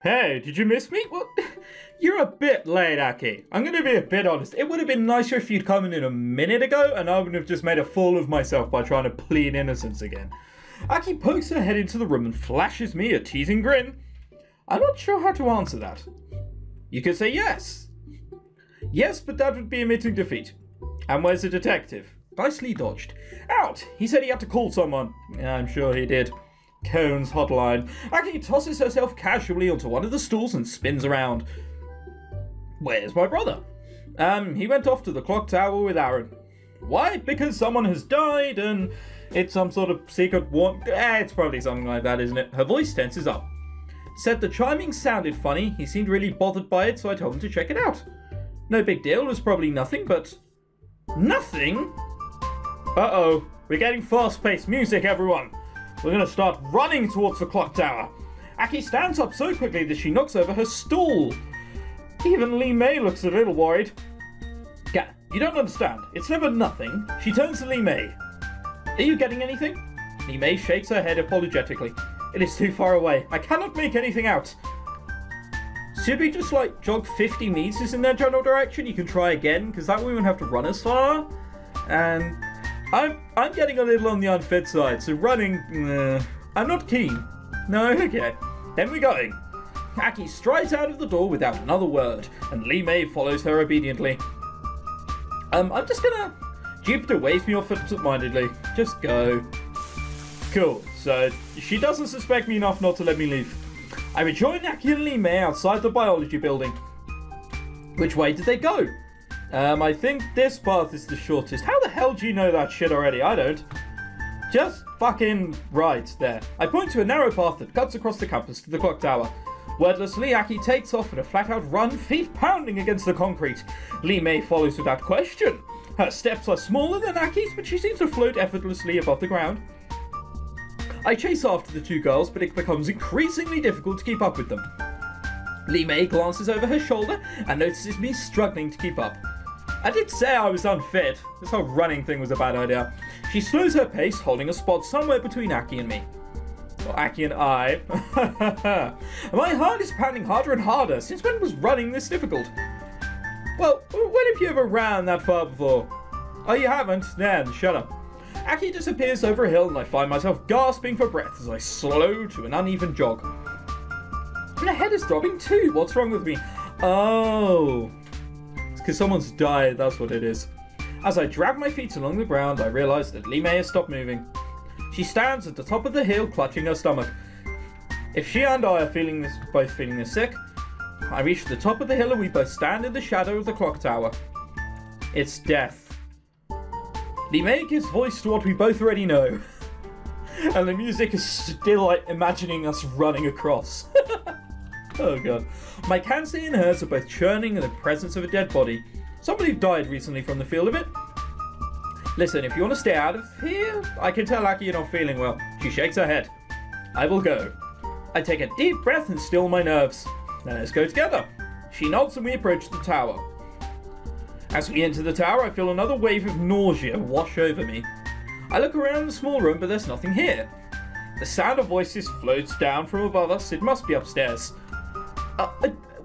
Hey, did you miss me? Well, you're a bit late, Aki. I'm going to be a bit honest. It would have been nicer if you'd come in a minute ago, and I wouldn't have just made a fool of myself by trying to plead innocence again. Aki pokes her head into the room and flashes me a teasing grin. I'm not sure how to answer that. You could say yes. Yes, but that would be admitting defeat. And where's the detective? Nicely dodged. Out! He said he had to call someone. Yeah, I'm sure he did. Cone's hotline. Aki tosses herself casually onto one of the stools and spins around. Where's my brother? He went off to the clock tower with Aaron. Why? Because someone has died and it's some sort of secret war. It's probably something like that, isn't it? Her voice tenses up. Said the chiming sounded funny. He seemed really bothered by it, so I told him to check it out. No big deal. It was probably nothing, but... Nothing? Uh-oh. We're getting fast-paced music, everyone. We're going to start running towards the clock tower. Aki stands up so quickly that she knocks over her stool. Even Li Mei looks a little worried. Yeah, you don't understand. It's never nothing. She turns to Li Mei. Are you getting anything? Li Mei shakes her head apologetically. It is too far away. I cannot make anything out. Should we just, like, jog 50 meters in that general direction? You can try again, because that way we won't have to run as far. And I'm getting a little on the unfit side, so running, I'm not keen. No, okay. Then we're going. Aki strides out of the door without another word, and Li Mei follows her obediently. I'm just gonna... Jupiter waves me off absent-mindedly. Just go. Cool, so she doesn't suspect me enough not to let me leave. I rejoin Aki and Li Mei outside the biology building. Which way did they go? I think this path is the shortest. How the hell do you know that shit already? I don't. Just fucking right there. I point to a narrow path that cuts across the campus to the clock tower. Wordlessly, Aki takes off at a flat-out run, feet pounding against the concrete. Li Mei follows without question. Her steps are smaller than Aki's, but she seems to float effortlessly above the ground. I chase after the two girls, but it becomes increasingly difficult to keep up with them. Li Mei glances over her shoulder and notices me struggling to keep up. I did say I was unfit. This whole running thing was a bad idea. She slows her pace, holding a spot somewhere between Aki and me. Or Aki and I. My heart is pounding harder and harder. Since when was running this difficult? Well, when have you ever ran that far before? Oh, you haven't? Then shut up. Aki disappears over a hill and I find myself gasping for breath as I slow to an uneven jog. My head is throbbing too. What's wrong with me? Oh. It's because someone's died, that's what it is. As I drag my feet along the ground, I realise that Li Mei has stopped moving. She stands at the top of the hill, clutching her stomach. If she and I are both feeling this sick, I reach the top of the hill and we both stand in the shadow of the clock tower. It's death. Li Mei gives voice to what we both already know. And the music is still like imagining us running across. Oh god. My Kansei and hers are both churning in the presence of a dead body. Somebody died recently from the feel of it. Listen, if you want to stay out of here, I can tell Aki you're not feeling well. She shakes her head. I will go. I take a deep breath and still my nerves. Then let's go together. She nods and we approach the tower. As we enter the tower, I feel another wave of nausea wash over me. I look around the small room, but there's nothing here. The sound of voices floats down from above us. It must be upstairs.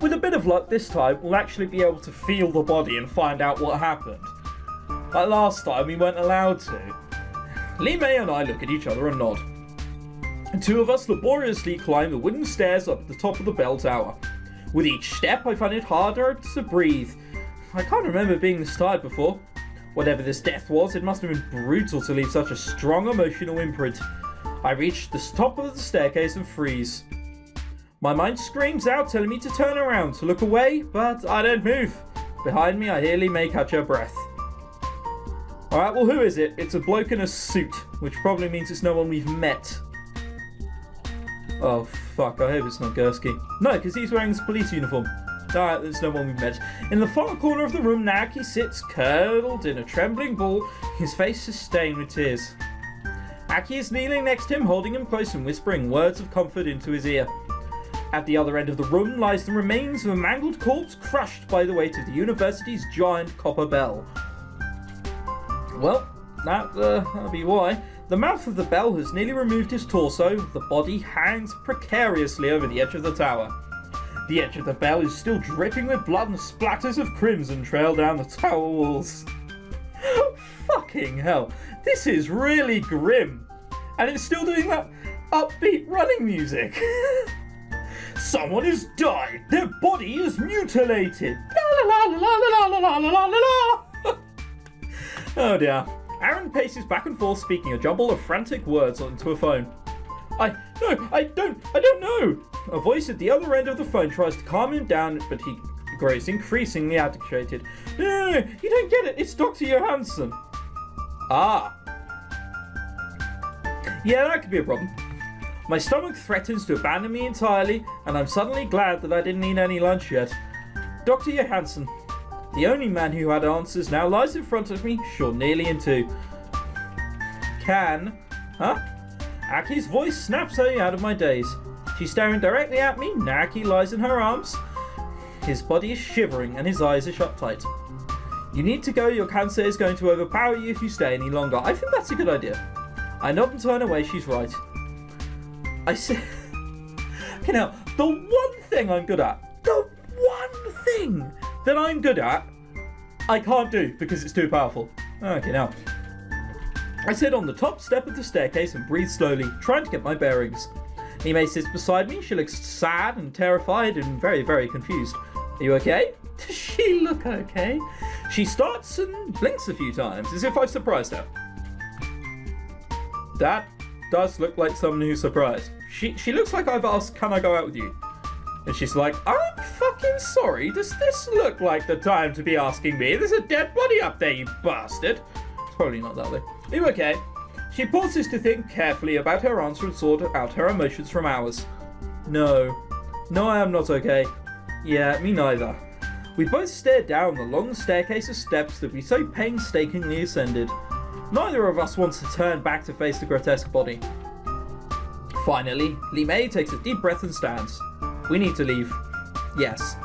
With a bit of luck this time, we'll actually be able to feel the body and find out what happened. Like last time, we weren't allowed to. Li Mei and I look at each other and nod. The two of us laboriously climb the wooden stairs up the top of the bell tower. With each step, I find it harder to breathe. I can't remember being this tired before. Whatever this death was, it must have been brutal to leave such a strong emotional imprint. I reach the top of the staircase and freeze. My mind screams out, telling me to turn around, to look away, but I don't move. Behind me, I hear Li Mei catch her breath. Alright, well, who is it? It's a bloke in a suit, which probably means it's no one we've met. Oh, fuck, I hope it's not Gursky. No, because he's wearing his police uniform. Alright, there's no one we've met. In the far corner of the room, Aki sits curled in a trembling ball, his face is stained with tears. Aki is kneeling next to him, holding him close and whispering words of comfort into his ear. At the other end of the room lies the remains of a mangled corpse crushed by the weight of the university's giant copper bell. Well, that'll be why. The mouth of the bell has nearly removed his torso. The body hangs precariously over the edge of the tower. The edge of the bell is still dripping with blood and splatters of crimson trail down the tower walls. Fucking hell, this is really grim. And it's still doing that upbeat running music. Someone has died. Their body is mutilated. La la la la la la la la la la. Oh dear. Aaron paces back and forth, speaking a jumble of frantic words onto a phone. I don't know. A voice at the other end of the phone tries to calm him down, but he grows increasingly agitated. No, you don't get it. It's Dr. Johansson. Ah. Yeah, that could be a problem. My stomach threatens to abandon me entirely, and I'm suddenly glad that I didn't eat any lunch yet. Dr. Johansson, the only man who had answers, now lies in front of me, short nearly in two. Huh? Aki's voice snaps me out of my daze. She's staring directly at me. Aki lies in her arms. His body is shivering and his eyes are shut tight. You need to go. Your cancer is going to overpower you if you stay any longer. I think that's a good idea. I nod and turn away. She's right. I say, okay, now, the one thing I'm good at, I can't do because it's too powerful. Okay, now, I sit on the top step of the staircase and breathe slowly, trying to get my bearings. Nimei sits beside me. She looks sad and terrified and very, very confused. Are you okay? Does she look okay? She starts and blinks a few times, as if I've surprised her. That does look like someone who's surprised. She looks like I've asked, can I go out with you? And she's like, I'm fucking sorry. Does this look like the time to be asking me? There's a dead body up there, you bastard. It's probably not that though. Are you okay? She pauses to think carefully about her answer and sort out her emotions from ours. No, I am not okay. Yeah, me neither. We both stare down the long staircase of steps that we so painstakingly ascended. Neither of us wants to turn back to face the grotesque body. Finally, Li Mei takes a deep breath and stands. We need to leave. Yes.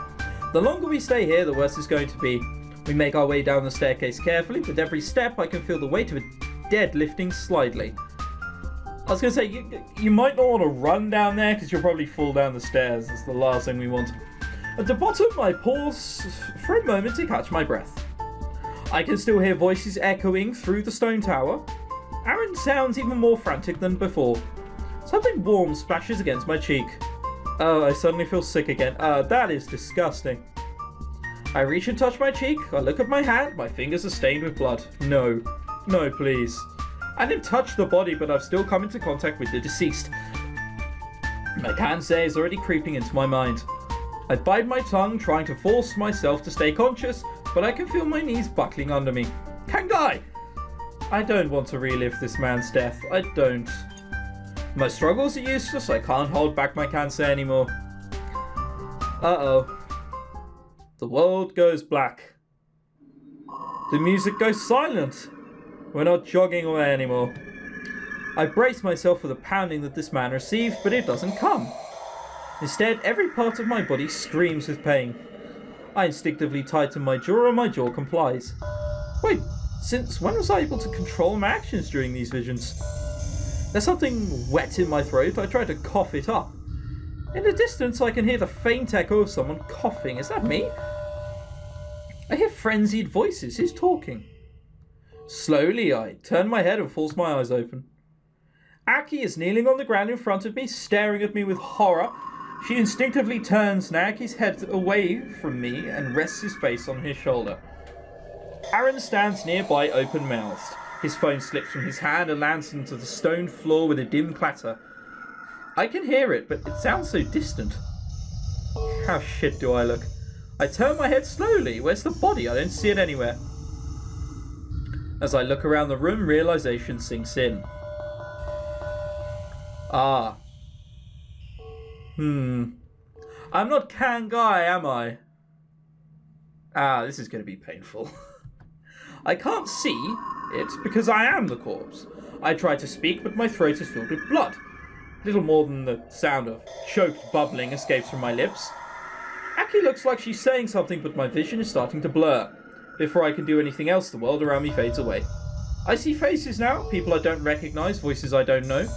The longer we stay here, the worse it's going to be. We make our way down the staircase carefully. With every step, I can feel the weight of a dead lifting slightly. I was going to say, you might not want to run down there because you'll probably fall down the stairs. That's the last thing we want. At the bottom, I pause for a moment to catch my breath. I can still hear voices echoing through the stone tower. Aaron sounds even more frantic than before. Something warm splashes against my cheek. Oh, I suddenly feel sick again. That is disgusting. I reach and touch my cheek. I look at my hand. My fingers are stained with blood. No, please. I didn't touch the body, but I've still come into contact with the deceased. My cancer is already creeping into my mind. I bite my tongue, trying to force myself to stay conscious, but I can feel my knees buckling under me. Kangai! I don't want to relive this man's death. I don't. My struggles are useless. I can't hold back my cancer anymore. Uh-oh. The world goes black. The music goes silent. We're not jogging away anymore. I brace myself for the pounding that this man received, but it doesn't come. Instead, every part of my body screams with pain. I instinctively tighten my jaw and my jaw complies. Wait, since when was I able to control my actions during these visions? There's something wet in my throat. I try to cough it up. In the distance, I can hear the faint echo of someone coughing. Is that me? I hear frenzied voices. Who's talking? Slowly, I turn my head and force my eyes open. Aki is kneeling on the ground in front of me, staring at me with horror. She instinctively turns Aki's head away from me and rests his face on his shoulder. Aaron stands nearby, open-mouthed. His phone slips from his hand and lands into the stone floor with a dim clatter. I can hear it, but it sounds so distant. How shit do I look? I turn my head slowly. Where's the body? I don't see it anywhere. As I look around the room, realization sinks in. Ah. I'm not Kangai, am I? This is going to be painful. I can't see it because I am the corpse. I try to speak, but my throat is filled with blood. Little more than the sound of choked bubbling escapes from my lips. Aki looks like she's saying something, but my vision is starting to blur. Before I can do anything else, the world around me fades away. I see faces now, people I don't recognize, voices I don't know.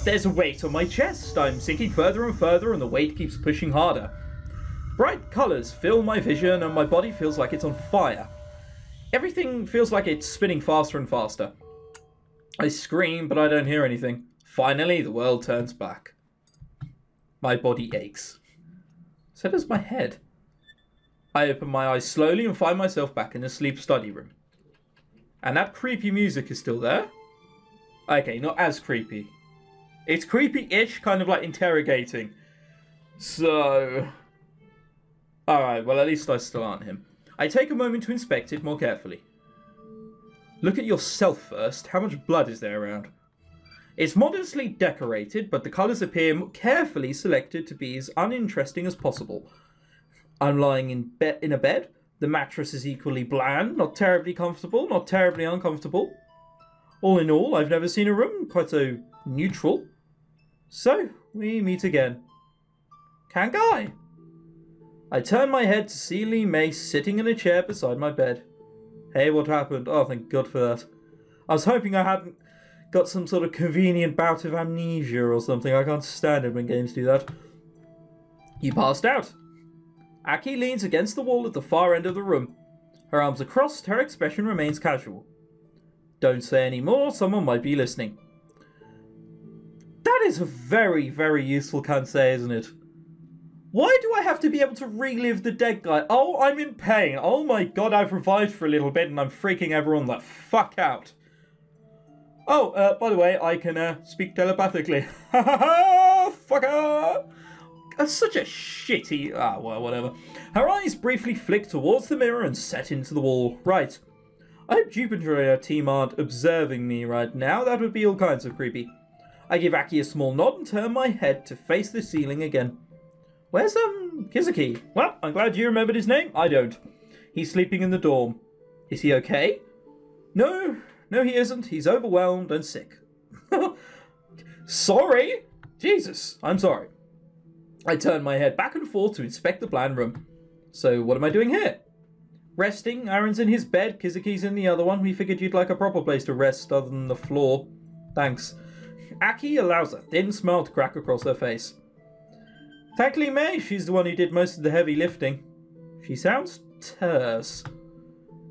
There's a weight on my chest. I'm sinking further and further, and the weight keeps pushing harder. Bright colours fill my vision and my body feels like it's on fire. Everything feels like it's spinning faster and faster. I scream, but I don't hear anything. Finally, the world turns back. My body aches. So does my head. I open my eyes slowly and find myself back in the sleep study room. And that creepy music is still there? Okay, not as creepy. It's creepy-ish, kind of like interrogating. So... Alright, well at least I still aren't him. I take a moment to inspect it more carefully. Look at yourself first. How much blood is there around? It's modestly decorated, but the colours appear carefully selected to be as uninteresting as possible. I'm lying in a bed. The mattress is equally bland, not terribly comfortable, not terribly uncomfortable. All in all, I've never seen a room quite so neutral. So, we meet again. Kangai! I turn my head to see Lee May sitting in a chair beside my bed. Hey, what happened? Oh, thank God for that. I was hoping I hadn't got some sort of convenient bout of amnesia or something. I can't stand it when games do that. You passed out. Aki leans against the wall at the far end of the room. Her arms are crossed, her expression remains casual. Don't say any more, someone might be listening. That is a very, very useful kansei, isn't it? Why do I have to be able to relive the dead guy? Oh, I'm in pain. Oh my God, I've revived for a little bit and I'm freaking everyone the fuck out. Oh, by the way, I can speak telepathically. Ha ha ha! Fucker! That's such a shitty... Ah, well, whatever. Her eyes briefly flick towards the mirror and set into the wall. Right. I hope Jupiter and her team aren't observing me right now. That would be all kinds of creepy. I give Aki a small nod and turn my head to face the ceiling again. Where's, Kizuki? Well, I'm glad you remembered his name. I don't. He's sleeping in the dorm. Is he okay? No, he isn't. He's overwhelmed and sick. Sorry? Jesus, I'm sorry. I turn my head back and forth to inspect the bland room. So, what am I doing here? Resting. Aaron's in his bed. Kizuki's in the other one. We figured you'd like a proper place to rest other than the floor. Thanks. Aki allows a thin smile to crack across her face. Thankfully, May, she's the one who did most of the heavy lifting. She sounds terse.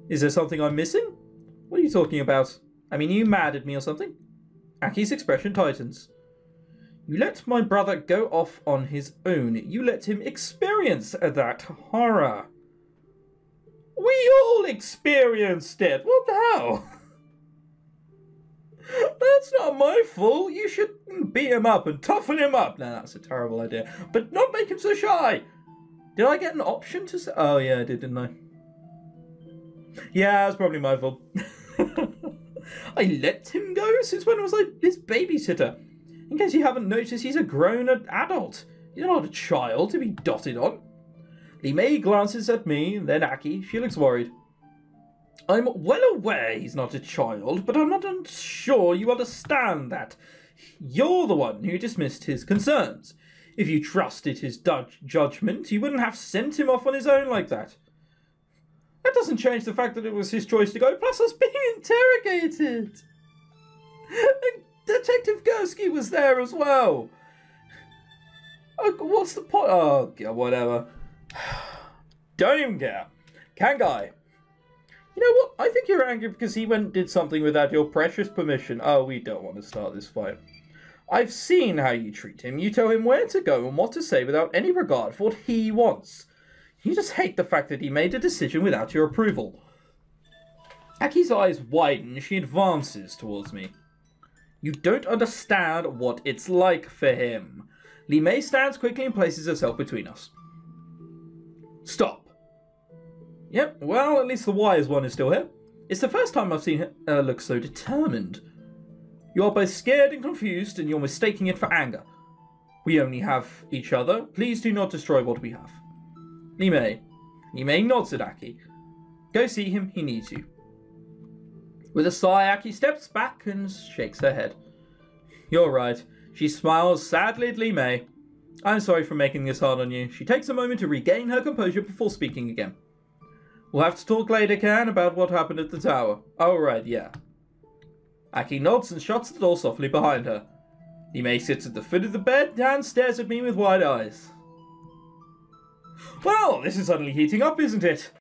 Is there something I'm missing? What are you talking about? I mean, are you mad at me or something? Aki's expression tightens. You let my brother go off on his own. You let him experience that horror. We all experienced it. What the hell? That's not my fault. You should beat him up and toughen him up. No, that's a terrible idea. But not make him so shy. Did I get an option to say? Oh, yeah, I did, didn't I? Yeah, that's probably my fault. I let him go? Since when was I his babysitter? In case you haven't noticed, he's a grown adult. He's not a child to be dotted on. Lee May glances at me, then Aki. She looks worried. I'm well aware he's not a child, but I'm not sure you understand that. You're the one who dismissed his concerns. If you trusted his judgment, you wouldn't have sent him off on his own like that. That doesn't change the fact that it was his choice to go, plus us being interrogated. And Detective Gursky was there as well. Oh, what's the point? Oh, God, whatever. Don't even care. Kangai. You know what? I think you're angry because he went and did something without your precious permission. Oh, we don't want to start this fight. I've seen how you treat him. You tell him where to go and what to say without any regard for what he wants. You just hate the fact that he made a decision without your approval. Aki's eyes widen. She advances towards me. You don't understand what it's like for him. Lee May stands quickly and places herself between us. Stop. Yep, well, at least the wise one is still here. It's the first time I've seen her look so determined. You are both scared and confused, and you're mistaking it for anger. We only have each other. Please do not destroy what we have. Lee May nods at Aki. Go see him, he needs you. With a sigh, Aki steps back and shakes her head. You're right. She smiles sadly at Lee May. I'm sorry for making this hard on you. She takes a moment to regain her composure before speaking again. We'll have to talk later, Can, about what happened at the tower. Oh, right, yeah. Aki nods and shuts the door softly behind her. Lee May sits at the foot of the bed and stares at me with wide eyes. Well, this is suddenly heating up, isn't it?